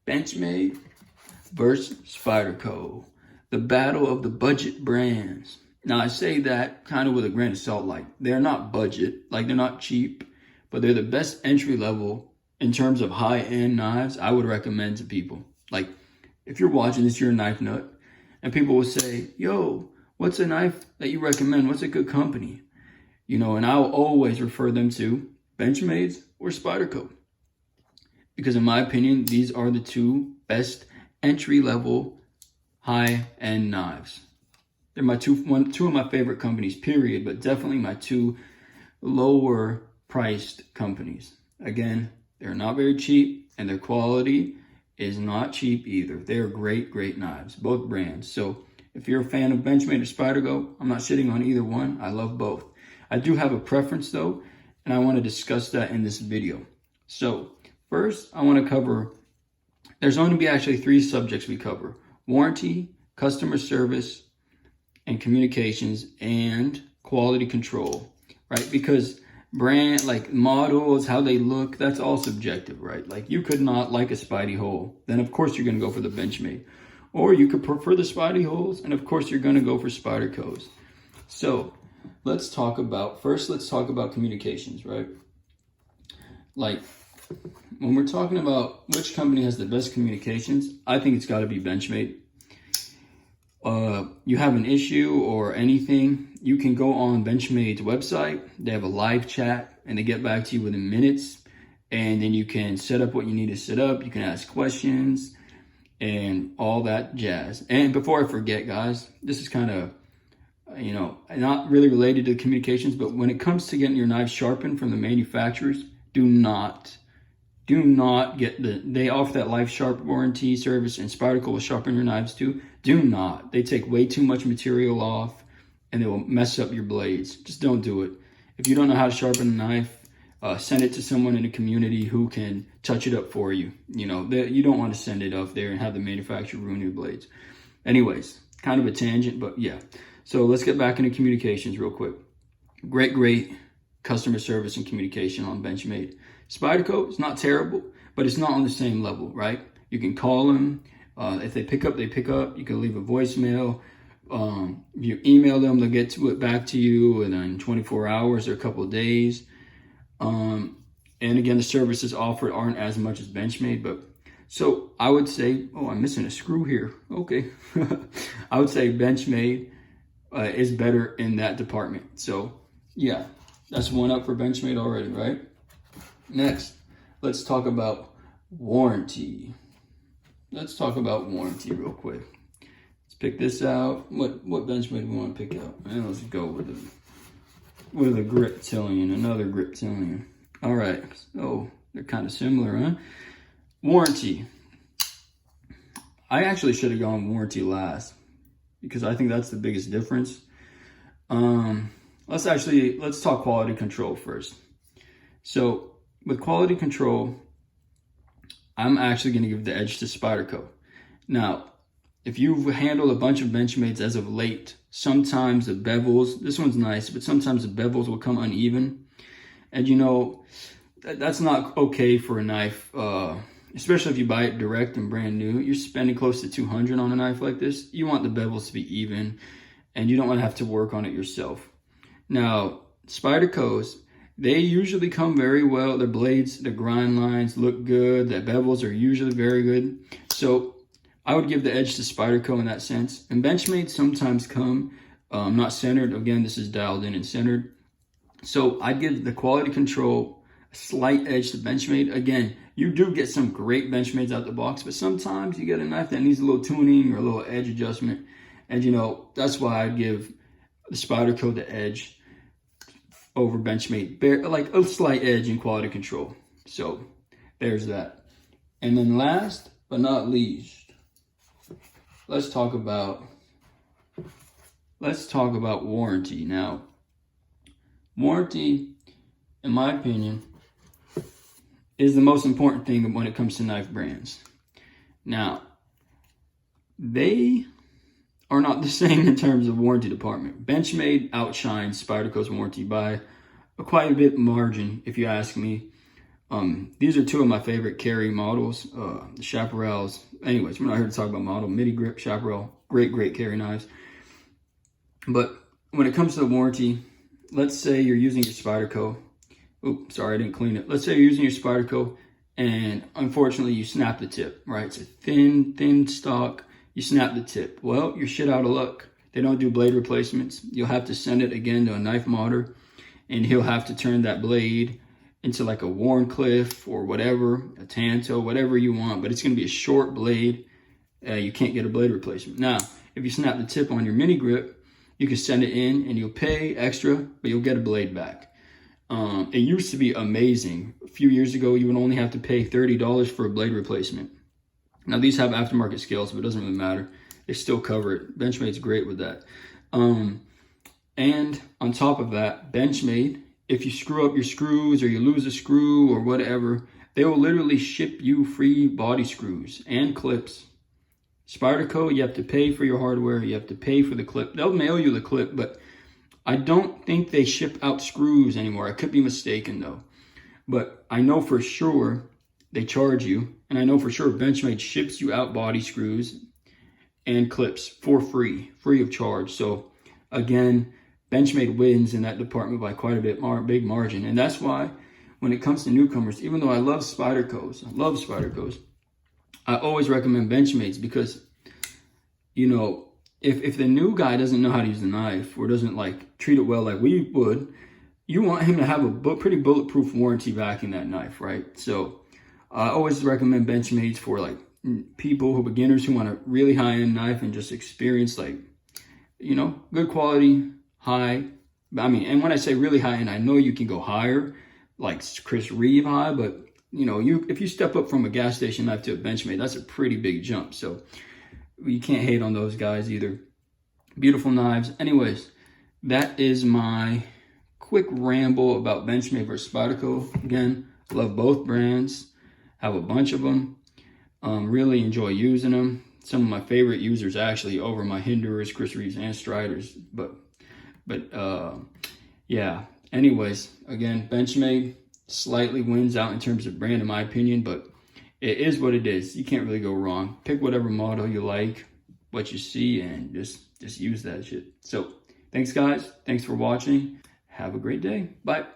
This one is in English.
Benchmade versus Spyderco. The battle of the budget brands. Now, I say that kind of with a grain of salt. Like, they're not budget, like they're not cheap, but they're the best entry level in terms of high-end knives I would recommend to people. Like, if you're watching this, you're a knife nut, and people will say, yo, what's a knife that you recommend? What's a good company? You know, and I'll always refer them to Benchmade or Spyderco. Because in my opinion, these are the two best entry-level high-end knives. They're my two of my favorite companies, period, but definitely my two lower priced companies. Again, they're not very cheap, and their quality is not cheap either. They're great, great knives, both brands. So if you're a fan of Benchmade or Spyderco, I'm not shitting on either one. I love both. I do have a preference though, and I want to discuss that in this video. So first, I want to cover, there's going to be actually three subjects we cover: warranty, customer service, and communications, and quality control, right? Because brand, like models, how they look, that's all subjective, right? Like, you could not like a Spidey hole, then of course you're going to go for the Benchmade. Or you could prefer the Spidey holes, and of course you're going to go for Spydercos. So let's talk about communications, right? Like, when we're talking about which company has the best communications, I think it's got to be Benchmade. You have an issue or anything, you can go on Benchmade's website. They have a live chat, and they get back to you within minutes. And then you can set up what you need to set up. You can ask questions and all that jazz. And before I forget, guys, this is kind of, you know, not really related to communications, but when it comes to getting your knives sharpened from the manufacturers, do not get they offer that life sharp warranty service, and Spyderco will sharpen your knives too. Do not. They take way too much material off, and they will mess up your blades. Just don't do it. If you don't know how to sharpen a knife, send it to someone in the community who can touch it up for you. You know, you don't want to send it up there and have the manufacturer ruin your blades. Anyways, kind of a tangent, but yeah. So let's get back into communications real quick. Great customer service and communication on Benchmade. Spyderco is not terrible, but it's not on the same level, right? You can call them. If they pick up, they pick up. You can leave a voicemail. If you email them, they'll get to it back to you within 24 hours or a couple of days. And again, the services offered aren't as much as Benchmade, but so I would say, oh, I'm missing a screw here. Okay. I would say Benchmade is better in that department. So yeah, that's one up for Benchmade already, right? Next, let's talk about warranty. Let's talk about warranty real quick. Let's pick this out. What Benchmade do we want to pick out? And let's go with a Griptilian, another Griptilian. All right, so they're kind of similar, huh? Warranty. I actually should have gone warranty last because I think that's the biggest difference. Let's talk quality control first. So with quality control, I'm actually going to give the edge to Spyderco. Now, if you've handled a bunch of Benchmades as of late, sometimes the bevels, this one's nice, but sometimes the bevels will come uneven. And you know, that's not okay for a knife, especially if you buy it direct and brand new. You're spending close to $200 on a knife like this. You want the bevels to be even, and you don't want to have to work on it yourself. Now, Spyderco's, they usually come very well. Their blades, the grind lines look good. The bevels are usually very good. So I would give the edge to Spyderco in that sense. And Benchmade sometimes come not centered. Again, this is dialed in and centered. So I'd give the quality control a slight edge to Benchmade. Again, you do get some great Benchmades out the box, but sometimes you get a knife that needs a little tuning or a little edge adjustment. And you know, that's why I'd give the Spyderco the edge over Benchmade, like a slight edge in quality control. So there's that. And then last but not least, let's talk about warranty. Now, warranty, in my opinion, is the most important thing when it comes to knife brands. Now, they are not the same in terms of warranty department. Benchmade outshines Spyderco's warranty by quite a bit margin, if you ask me. These are two of my favorite carry models, the Chaparrals. Anyways, we're not here to talk about model. Midi grip, Chaparral, great carry knives. But when it comes to the warranty, let's say you're using your Spyderco. Oops, sorry, I didn't clean it. Let's say you're using your Spyderco and unfortunately you snap the tip, right? It's a thin stock. You snap the tip. Well, you're shit out of luck. They don't do blade replacements. You'll have to send it again to a knife modder, and he'll have to turn that blade into like a Warncliffe or whatever, a Tanto, whatever you want, but it's going to be a short blade. You can't get a blade replacement. Now, if you snap the tip on your mini grip, you can send it in and you'll pay extra, but you'll get a blade back. It used to be amazing. A few years ago, you would only have to pay $30 for a blade replacement. Now, these have aftermarket scales, but it doesn't really matter. They still cover it. Benchmade's great with that. And on top of that, Benchmade, if you screw up your screws or you lose a screw or whatever, they will literally ship you free body screws and clips. Spyderco, you have to pay for your hardware. You have to pay for the clip. They'll mail you the clip, but I don't think they ship out screws anymore. I could be mistaken though. But I know for sure they charge you. And I know for sure Benchmade ships you out body screws and clips for free of charge. So again, Benchmade wins in that department by quite a big margin. And that's why when it comes to newcomers, even though I love Spydercos, I always recommend Benchmades because, you know, if the new guy doesn't know how to use the knife or doesn't like treat it well like we would, you want him to have a pretty bulletproof warranty backing that knife, right? So I always recommend Benchmades for like people beginners who want a really high-end knife and just experience like, you know, good quality, high. I mean, and when I say really high-end, I know you can go higher, like Chris Reeve high, but you know, if you step up from a gas station knife to a Benchmade, that's a pretty big jump. So you can't hate on those guys either. Beautiful knives. Anyways, that is my quick ramble about Benchmade versus Spyderco. Again, love both brands. Have a bunch of them. Really enjoy using them. Some of my favorite users actually over my Hinderers, Chris Reeves, and Striders. But yeah. Anyways, again, Benchmade slightly wins out in terms of brand in my opinion, but it is what it is. You can't really go wrong. Pick whatever model you like, what you see, and just use that shit. So thanks guys. Thanks for watching. Have a great day. Bye.